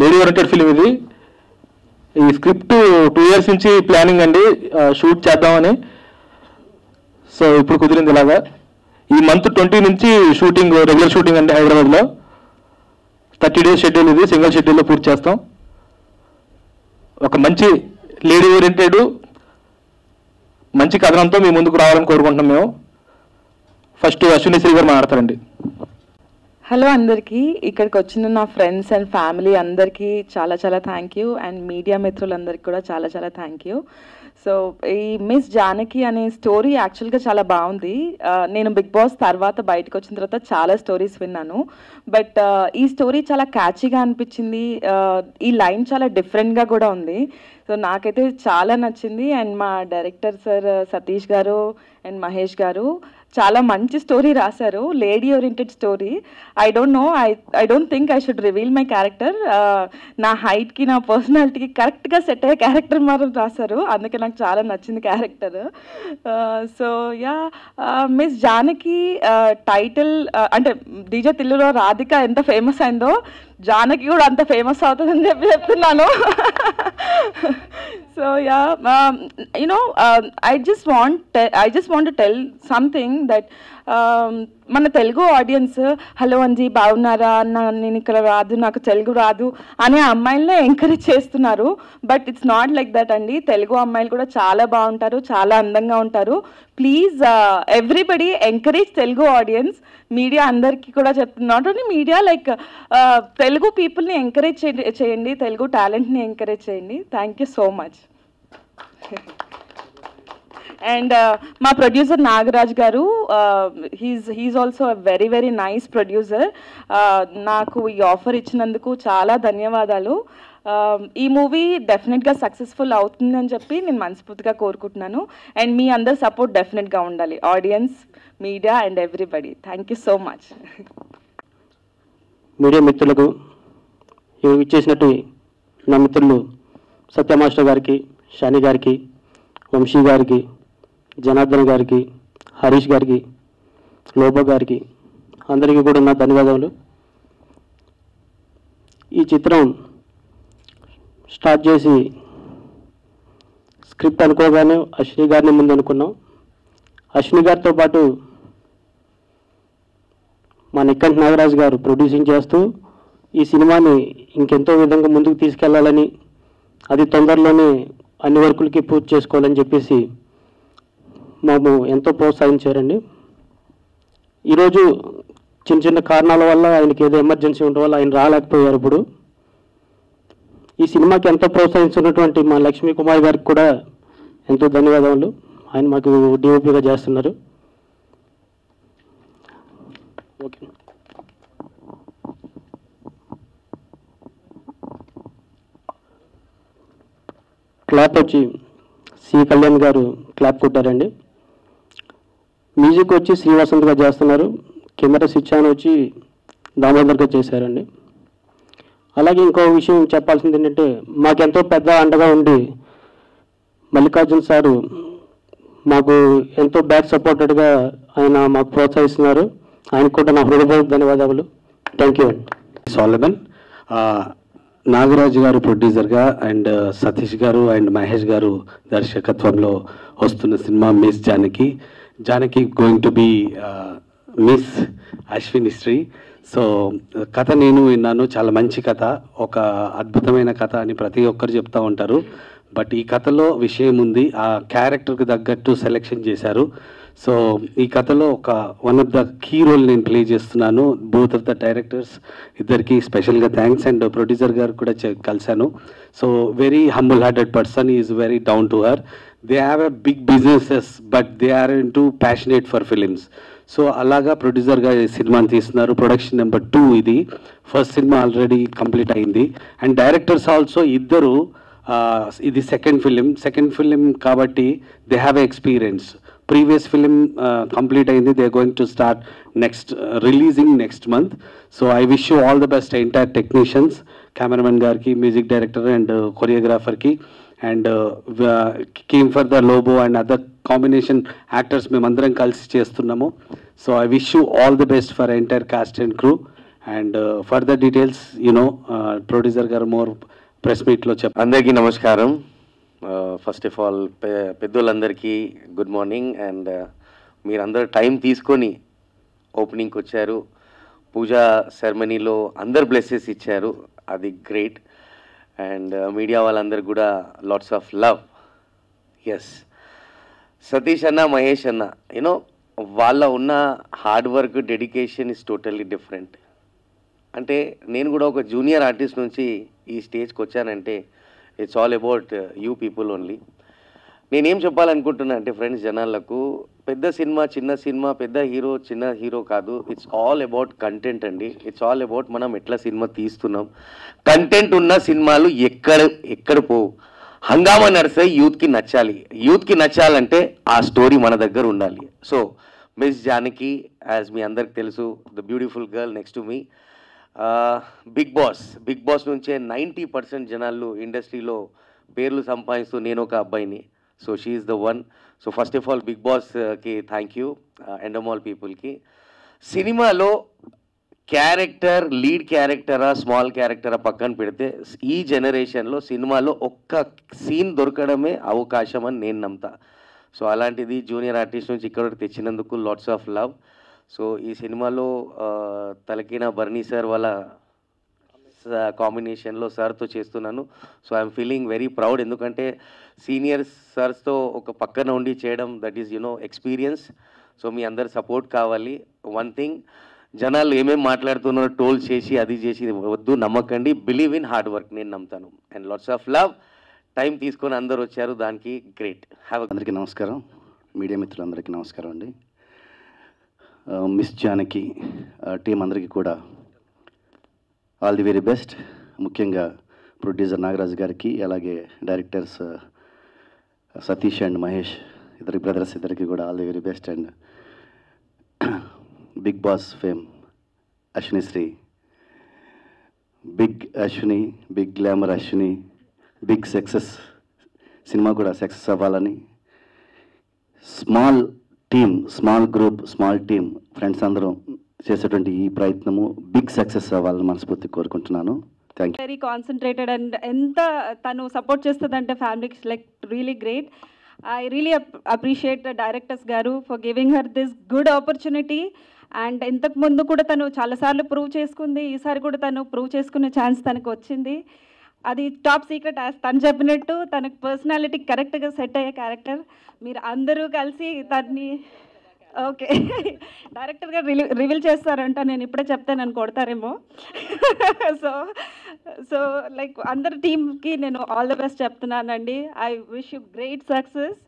Lady oriented film ఇది. ఈ script 2 years నుంచి ప్లానింగ్ అండి, షూట్ చేద్దామని. సో ఇప్పుడు కుదిరింది ఇలాగా. ఈ మంత్ 20 నుంచి షూటింగ్, రెగ్యులర్ షూటింగ్ అండి హైదరాబాద్లో. 30 days షెడ్యూల్ ఇది, సింగిల్ షెడ్యూల్లో పూర్తి చేస్తాం. ఒక మంచి లేడీ ఓరియంటెడ్ మంచి కథనంతో మీ ముందుకు రావాలని కోరుకుంటున్నాం మేము. ఫస్ట్ అశ్విని శ్రీ గారు మాట్లాడతారండి. హలో అందరికీ, ఇక్కడికి వచ్చిన నా ఫ్రెండ్స్ అండ్ ఫ్యామిలీ అందరికీ చాలా చాలా థ్యాంక్ యూ, అండ్ మీడియా మిత్రులందరికీ కూడా చాలా చాలా థ్యాంక్ యూ. సో ఈ మిస్ జానకి అనే స్టోరీ యాక్చువల్గా చాలా బాగుంది. నేను బిగ్ బాస్ తర్వాత బయటకు వచ్చిన తర్వాత చాలా స్టోరీస్ విన్నాను, బట్ ఈ స్టోరీ చాలా క్యాచీగా అనిపించింది. ఈ లైన్ చాలా డిఫరెంట్గా కూడా ఉంది. సో నాకైతే చాలా నచ్చింది. అండ్ మా డైరెక్టర్ సార్ సతీష్ గారు అండ్ మహేష్ గారు చాలా మంచి స్టోరీ రాశారు, lady oriented story. I don't think I should reveal my character. నా హైట్కి, నా పర్సనాలిటీకి కరెక్ట్గా సెట్ అయ్యే క్యారెక్టర్ మాత్రం రాశారు, అందుకే నాకు చాలా నచ్చింది character. So yeah, miss Janaki title అంటే డీజే తిల్లులో రాధిక ఎంత ఫేమస్ అయిందో జానకి కూడా అంత ఫేమస్ అవుతుందని చెప్తున్నాను. So yeah, I just want to tell something that మన తెలుగు ఆడియన్స్ హలో అంజీ బాగున్నారా అన్న, నేను ఇక్కడ రాదు, నాకు తెలుగు రాదు అనే అమ్మాయిలనే ఎంకరేజ్ చేస్తున్నారు. But it's not like that అండి. తెలుగు అమ్మాయిలు కూడా చాలా బాగుంటారు, చాలా అందంగా ఉంటారు. Please everybody encourage Telugu audience. Media అందరికీ కూడా చెప్తున్నా, not only media, like Telugu పీపుల్ని ఎంకరేజ్ చేయండి, తెలుగు టాలెంట్ని ఎంకరేజ్ చేయండి. Thank you so much. And మా ప్రొడ్యూసర్ నాగరాజ్ గారు, he's also a very very nice producer. నాకు ఈ ఆఫర్ ఇచ్చినందుకు చాలా ధన్యవాదాలు. ఈ మూవీ డెఫినెట్గా సక్సెస్ఫుల్ అవుతుందని చెప్పి నేను మనస్ఫూర్తిగా కోరుకుంటున్నాను. అండ్ మీ అందరి సపోర్ట్ డెఫినెట్గా ఉండాలి, audience, media and everybody. Thank you so much. Media మిత్రులకు, ఇచ్చేసినట్టు నా మిత్రులు సత్య మాస్టర్ గారికి, షాని గారికి, వంశీ గారికి, జనార్దన్ గారికి, హరీష్ గారికి, లోబో గారికి, అందరికీ కూడా నా ధన్యవాదాలు. ఈ చిత్రం స్టార్ట్ చేసి స్క్రిప్ట్ అనుకోగానే అశ్విని గారిని ముందు అనుకున్నాం. అశ్విని గారితో పాటు మా నిక్కంటి నాగరాజు గారు ప్రొడ్యూసింగ్ చేస్తూ ఈ సినిమాని ఇంకెంతో విధంగా ముందుకు తీసుకెళ్లాలని, అది తొందరలోనే అన్ని వర్కులకి పూర్తి చేసుకోవాలని చెప్పేసి మాకు ఎంతో ప్రోత్సహించారండి. ఈరోజు చిన్న చిన్న కారణాల వల్ల ఆయనకి ఏదో ఎమర్జెన్సీ ఉండడం వల్ల ఆయన రాలేకపోయారు. ఇప్పుడు ఈ సినిమాకి ఎంతో ప్రోత్సహించినటువంటి మా లక్ష్మీ కుమార్ గారికి కూడా ఎంతో ధన్యవాదాలు. ఆయన మాకు డిఓపిగా చేస్తున్నారు. ఓకే, క్లాప్ వచ్చి సి కళ్యాణ్ గారు క్లాప్ కొట్టారండి. మ్యూజిక్ వచ్చి శ్రీవసంత్ గారు చేస్తున్నారు. కెమెరా స్విచ్ ఆన్ వచ్చి దామోదర్ గారు చేశారండి. అలాగే ఇంకో విషయం చెప్పాల్సింది ఏంటంటే, మాకెంతో పెద్ద అండగా ఉండి మల్లికార్జున్ సారు మాకు ఎంతో బ్యాక్ సపోర్టెడ్గా ఆయన మాకు ప్రోత్సహిస్తున్నారు. ఆయనకు కూడా నా హృదయపూర్వక ధన్యవాదాలు. Thank you. సోలమన్ నాగరాజు గారు ప్రొడ్యూసర్గా అండ్ సతీష్ గారు అండ్ మహేష్ గారు దర్శకత్వంలో వస్తున్న సినిమా miss Janaki. Janaki going to be miss Ashwini Sri. So కథ నేను విన్నాను, చాలా మంచి కథ, ఒక అద్భుతమైన కథ అని ప్రతి ఒక్కరు చెప్తూ ఉంటారు. బట్ ఈ కథలో విషయం ఉంది, ఆ క్యారెక్టర్కి తగ్గట్టు సెలెక్షన్ చేశారు. సో ఈ కథలో ఒక one of the key role నేను ప్లే చేస్తున్నాను. బోత్ ఆఫ్ ద డైరెక్టర్స్ ఇద్దరికి స్పెషల్గా థ్యాంక్స్, అండ్ ప్రొడ్యూసర్ గారు కూడా కలిశాను. So very humble hearted person, is very down to earth. They have a big businesses but they are into passionate for films. So అలాగా ప్రొడ్యూసర్గా ఈ సినిమాని తీస్తున్నారు. ప్రొడక్షన్ నెంబర్ 2 ఇది. ఫస్ట్ సినిమా ఆల్రెడీ కంప్లీట్ అయింది. అండ్ డైరెక్టర్స్ ఆల్సో ఇద్దరు, ఇది సెకండ్ ఫిలిం కాబట్టి they have a experience. Previous film complete అయింది, they going to start releasing next month. So I wish you all the best entire technicians, cameraman గారికి, music director and కొరియోగ్రాఫర్కి, and came for the Lobo and other combination actors మేమందరం కలిసి చేస్తున్నాము. So I wish you all the best for entire cast and crew. And further details producer గారు more press మీట్లో చెప్పండి. అందరికీ నమస్కారం. ఫస్ట్ ఆఫ్ ఆల్ పెద్దోళ్ళందరికీ గుడ్ మార్నింగ్. అండ్ మీరందరూ టైం తీసుకొని ఓపెనింగ్కి వచ్చారు, పూజా సెరమనీలో అందరు బ్లెస్సెస్ ఇచ్చారు, అది గ్రేట్. అండ్ మీడియా వాళ్ళందరికీ కూడా lots of love. Yes, Satish అన్న, మహేష్ అన్న, యూనో వాళ్ళ ఉన్న hard work, dedication is totally different. అంటే నేను కూడా ఒక జూనియర్ ఆర్టిస్ట్ నుంచి ఈ స్టేజ్కి వచ్చానంటే it's all about you people only. నేనేం చెప్పాలనుకుంటున్నా అంటే ఫ్రెండ్స్, జనాలకు పెద్ద సినిమా, చిన్న సినిమా, పెద్ద హీరో, చిన్న హీరో కాదు. ఇట్స్ ఆల్ అబౌట్ కంటెంట్ అండి. ఇట్స్ ఆల్ అబౌట్ మనం ఎట్లా సినిమా తీస్తున్నాం. కంటెంట్ ఉన్న సినిమాలు ఎక్కడ పోవు. హంగామా నడిస్తే యూత్కి నచ్చాలి. యూత్కి నచ్చాలంటే ఆ స్టోరీ మన దగ్గర ఉండాలి. సో మిస్ జానకి, యాజ్ మీ అందరికి తెలుసు, the beautiful girl next to me. Bigg Boss నుంచే 90% జనాలు ఇండస్ట్రీలో పేర్లు సంపాదిస్తూ నేను ఒక అబ్బాయిని. So she is the one. So first of all Bigg బాస్కి థ్యాంక్ యూ, ఎండమాల్ పీపుల్కి. సినిమాలో క్యారెక్టర్, లీడ్ క్యారెక్టరా, స్మాల్ క్యారెక్టరా పక్కన పెడితే ఈ జనరేషన్లో సినిమాలో ఒక్క సీన్ దొరకడమే అవకాశం అని నేను నమ్ముతా. సో అలాంటిది జూనియర్ ఆర్టిస్ట్ నుంచి ఇక్కడ తెచ్చినందుకు లాట్స్ ఆఫ్ లవ్. సో ఈ సినిమాలో తలకిన బర్నీ సార్ వాళ్ళ కాంబినేషన్లో సార్తో చేస్తున్నాను. So I'm feeling very proud, ఎందుకంటే సీనియర్ సార్స్తో ఒక పక్కన ఉండి చేయడం, దట్ ఈస్ ఎక్స్పీరియన్స్. సో మీ అందరు సపోర్ట్ కావాలి. వన్ థింగ్, జనాలు ఏమేమి మాట్లాడుతున్నారో టోల్ చేసి అది చేసి వద్దు, నమ్మకండి. బిలీవ్ ఇన్ హార్డ్ వర్క్, నేను నమ్ముతాను. And lots of love. Time తీసుకొని అందరు వచ్చారు, దానికి గ్రేట్. అందరికీ నమస్కారం, మీడియా మిత్రులందరికీ నమస్కారం అండి. మిస్ జానకి టీం అందరికీ కూడా ఆల్ ది వెరీ బెస్ట్. ముఖ్యంగా ప్రొడ్యూసర్ నాగరాజు గారికి, అలాగే డైరెక్టర్స్ సతీష్ అండ్ మహేష్, ఇద్దరి బ్రదర్స్ ఇద్దరికి కూడా all the very best. And Bigg Boss fame Ashwini Sri, big Ashwini, big glamour Ashwini, big success, cinema కూడా సక్సెస్ అవ్వాలని, small team, small group, small team friends అందరం చేసేటువంటి ఈ ప్రయత్నము బిగ్ సక్సెస్ అవ్వాలని మనస్ఫూర్తి కోరుకుంటున్నాను. Thank you. Very concentrated and ఎంత తను సపోర్ట్ చేస్తుందంటే ఫ్యామిలీకి like really great. I really appreciate the directors గారు for giving her this good opportunity. And ఇంతకు ముందు కూడా తను చాలాసార్లు ప్రూవ్ చేసుకుంది, ఈసారి కూడా తను ప్రూవ్ చేసుకునే ఛాన్స్ తనకు వచ్చింది. అది టాప్ సీక్రెట్. తను చెప్పినట్టు తనకు పర్సనాలిటీ కరెక్ట్గా సెట్ అయ్యే క్యారెక్టర్. మీరు అందరూ కలిసి తన్ని ఓకే డైరెక్టర్గా రివీల్ చేస్తారంట. నేను ఇప్పుడే చెప్తే నన్ను కొడతారేమో. సో లైక్ అందరి టీమ్కి నేను ఆల్ ద బెస్ట్ చెప్తున్నానండి. I wish you great success.